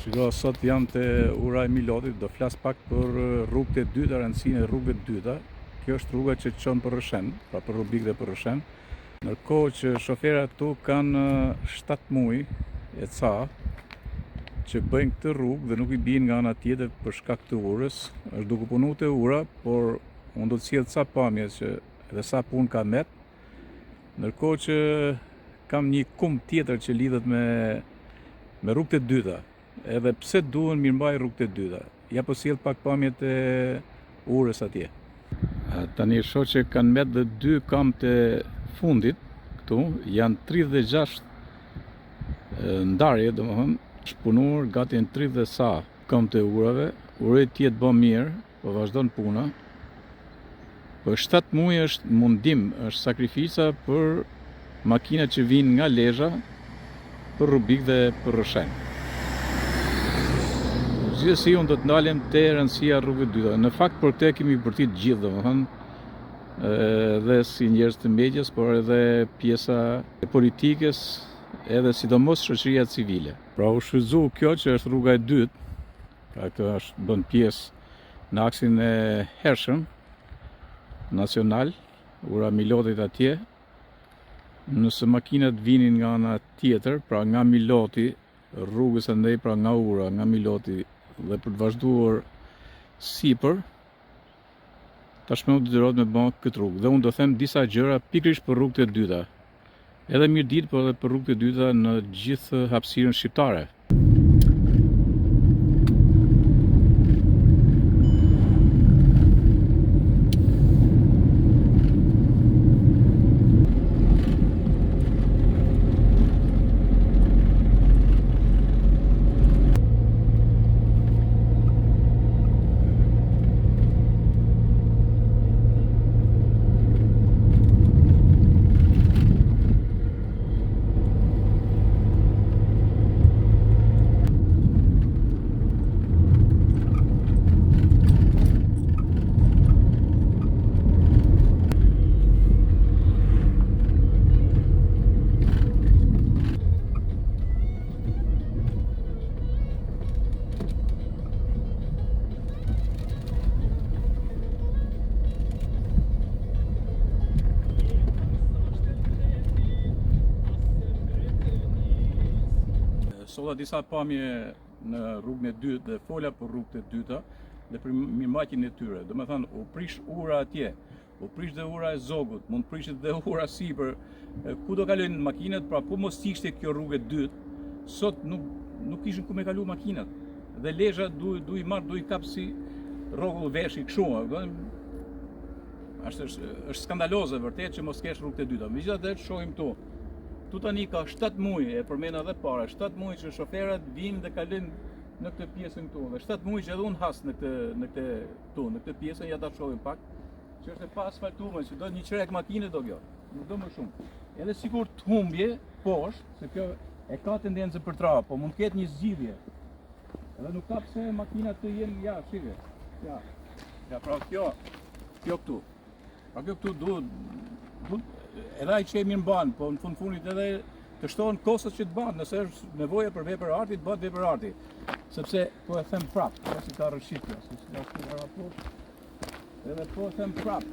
Shiko, sot jam të ura e Milotit, do flas pak për rrugët e dyta, rëndësinë e rrugëve të dyta. Kjo është rruga që çon për Rrëshen, pra për Rubik dhe për Rrëshen. Ndërkohë që shoferat tu kanë 7 muaj e ca që bëjnë këtë rrugë dhe nuk i bien nga ana tjetër për shkak të urës. Është duke punuar te ura, por unë do të sjell ca pamje që edhe sa punë ka met. Ndërkohë që kam një kump tjetër që lidhet me rrugët e dyta. Edhe pse duhen mirëmbaj rrugët e dyta. Ja po sjell pak pamjet e urës atje. Tani shoh që kanë met dhe 2 kamp të fundit këtu, janë 36 ndarje, domethënë, shpunuar gati në 30 sa kamp të urave. Uroj të jetë bë mirë, po vazhdon puna. Po 7 muaj është mundim, është sakrifica për makinat që vinë nga Lezhë për Rubik dhe për Rrëshen. Gjithsesi unë do të ndalem te rëndësia rrugëve dyta. Në fakt për këtë kemi bërtit gjithë, domethënë, edhe si njerëz të medias, por edhe pjesa e politikës, edhe sidomos shoqëria civile. Pra u shfrytzu kjo që është rruga e dytë, pra kjo është bën pjesë në aksin e hershëm nacional, ura Milotit atje. Nëse makinat vinin nga ana tjetër, pra nga Miloti, rrugës andaj pra nga ura, nga Miloti dhe për të vazhduar sipër, tashmë u detyrohet me bën këtë rrugë. Dhe unë do them disa gjëra pikërisht për rrugët e dyta. Edhe mirë ditë, por edhe për rrugët e dyta në gjithë hapësirën shqiptare. Solla disa pamje në rrugën e dytë dhe fola për rrugët e dyta dhe për mirëmbajtjen e tyre. Domethënë u prish ura atje, u prish dhe ura e Zogut, mund prishet dhe ura sipër. Ku do kalojnë makinat, pra po mos ishte kjo rrugë e dytë, sot nuk kishin ku me kalu makinat. Dhe Lezhë du i kap si rrogull veshi kështu. Është skandaloze vërtet që mos kesh rrugët e dyta. Megjithatë shohim këtu. Tu tani ka 7 muaj, e përmenda edhe para, 7 muaj që shoferat vinë dhe kalojnë në këtë pjesën këtu. Dhe 7 muaj që edhe unë has në këtë pjesën, ja ta shohim pak, që është e pa asfaltuar, që do një qerek makine do kjo, nuk do më shumë. Edhe sikur të humbje poshtë, se kjo e ka tendencë për tra, po mund të ketë një zgjidhje. Edhe nuk ka pse makinat të jenë ja, shike. Ja, pra kjo këtu. Pra kjo këtu duhet edhe ai që e mirë mban, po në fundit edhe të shtohen kostot që të ban, nëse është nevoja për vepër arti, të bëhet vepër arti. Sepse po e them prap, pasi ka rrëshitje, edhe po e them prap,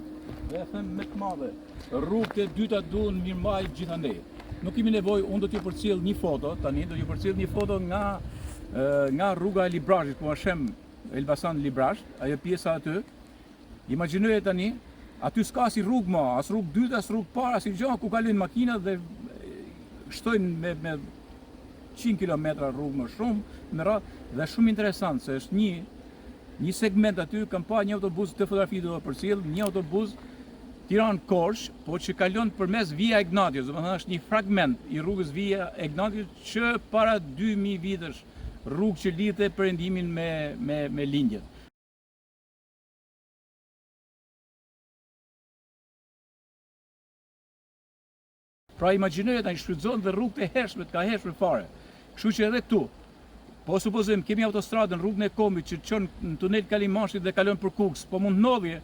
dhe e them me të madhe, rrugët e dyta duhen mirëmbajtur gjithandej. Nuk kemi nevojë, unë do t'ju përcjell një foto, tani do t'ju përcjell një foto nga rruga e Librazhit, ku është Elbasan Librazh, ajo pjesa aty. Imagjinoje tani, aty s'ka si rrugë ma, as rrugë dytë, as rrugë para, as gjë, ku kalojnë makinat dhe shtojnë me 100 km rrugë më shumë, me radhë, dhe shumë interesant, se është një segment aty, kam pa një autobus të fotografi do të përcjell, një autobus Tiranë-Korçë, po që kalon përmes Via Ignatius, domethënë është një fragment i rrugës Via Ignatius që para 2000 vitesh rrugë që lidhte Perëndimin me lindjet. Pra imagjinoje tani shfrytëzohen dhe rrugët e hershme, ka hershme fare. Kështu që edhe këtu, po supozojmë kemi autostradën, rrugën e Kombit që çon në tunel Kalimashit dhe kalon për Kukës, po mund ndodhje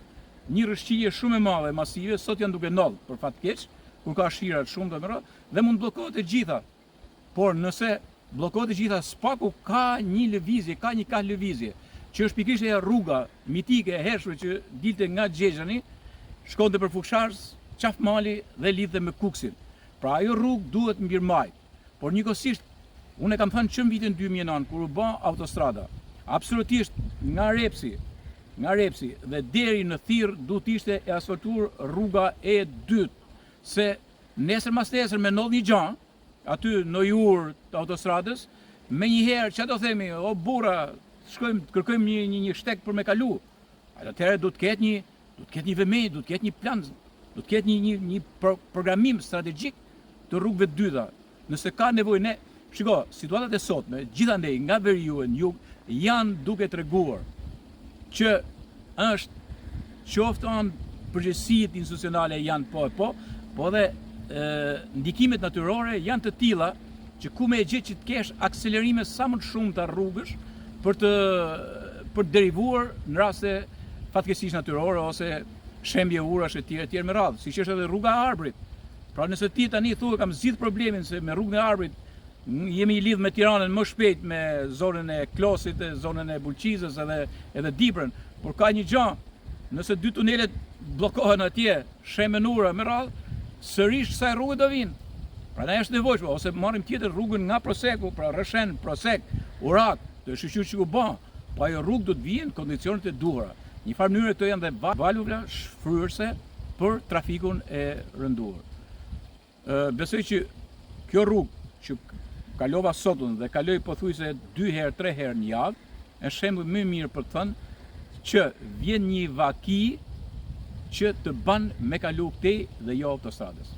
një rrëshqije shumë e madhe, masive, sot janë duke ndodhur për fat keq, kur ka shirat shumë dhe mund bllokohet e gjitha. Por nëse bllokohet e gjitha, spaku ka një lëvizje, ka një kah lëvizje, që është pikërisht e rruga mitike e hershme që dilte nga Xhexhani, shkonte për Fusharës, Qafmali dhe lidhte me Kuksin. Pra ajo rrugë duhet mbirmajt. Por njëkohësisht, unë e kam thënë që në vitin 2009, kur u bë autostrada, absolutisht nga Repsi dhe deri në Thirr duhet ishte e asfaltuar rruga e dytë, se nesër mas nesër me ndodh një gjë aty në jur të autostradës, me njëherë që do themi, o burra, shkojmë kërkojmë një shtek për me kalu. Atëherë do të ketë një vëmendje, do të ketë një plan, do të ketë një programim strategjik të rrugëve të dyta. Nëse ka nevojë ne, shiko, situatat e sotme, gjithandej nga veriu e në jug, janë duke treguar që është qoftë anë përgjegjësitë institucionale janë po dhe ndikimet natyrore janë të tilla që ku me e gjithë që të kesh akselerime sa më të shumë të rrugësh për derivuar në raste fatkeqësisht natyrore ose shembje urash e tjerë me radhë, siç është edhe rruga e Arbrit. Pra nëse ti tani thua kam zgjidh problemin se me rrugën e Arbrit jemi i lidhur me Tiranën më shpejt me zonën e Klosit, zonën e Bulqizës edhe Dibrën, por ka një gjë, nëse dy tunelet bllokohen atje, shemen ura me radhë, sërish kësaj rrugë do vinë. Prandaj është nevojshme ose marrim tjetër rrugën nga Proseku, pra Rreshen, Prosek, Urak, të shoqëruar që u bë, po ajo rrugë do të vijë në kondicionet e duhura. Një farë mënyrë këto janë dhe valvula shfryerëse për trafikun e rënduar. Besoj që kjo rrugë që kalova sotun dhe kaloj pothuajse 2 herë, 3 herë në javë, është shembull më i mirë për të thënë që vjen një vaki që të ban me kalu këtej dhe jo autostradës.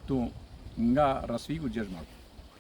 Tu nga Rasfiku 6 Mart.